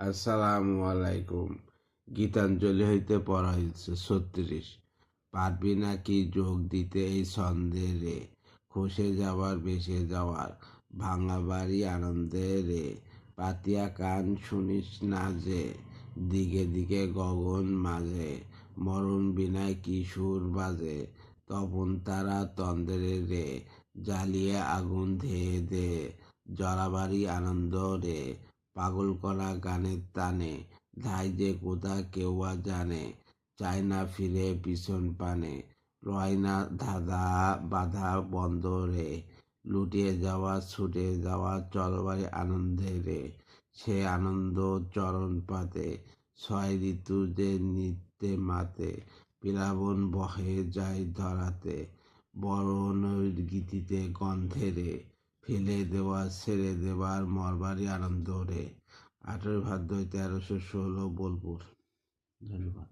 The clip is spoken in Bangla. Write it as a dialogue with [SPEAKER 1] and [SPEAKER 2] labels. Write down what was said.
[SPEAKER 1] আসসালামু আলাইকুম। গীতাঞ্জলি হইতে পড়া হইছে ৩৬। পারবি নাকি যোগ দিতে এই ছন্দে রে, খসে যাওয়ার ভেসে যাওয়ার ভাঙা বাড়ি আনন্দে রে, পাতিয়া কান শুনিস না যে, দিকে দিকে গগন মাঝে মরণ বিনায় কি সুর বাজে, তপন তারা তন্দ্রে রে, জ্বালিয়ে আগুন ধেয়ে দে, জরাবাড়ি আনন্দ রে, পাগল করা গানের টানে, ধাই যে কোথা কেউ জানে, চায় না ফিরে পিছন পানে, রয় না ধাঁধা বাধা বন্দরে, লুটিয়ে যাওয়া ছুটে যাওয়া চলবারে আনন্দে রে, সে আনন্দ চরণ পাতে, ছয় ঋতু যে নৃত্যে মাতে, প্লাবন বহে যায় ধরাতে, বরণ গীতিতে গন্ধে রে, ফেলে দেওয়া ছেড়ে দেওয়ার মরবারি আনন্দ রে। 18 ভাদ্র 1316 বোলপুর। ধন্যবাদ।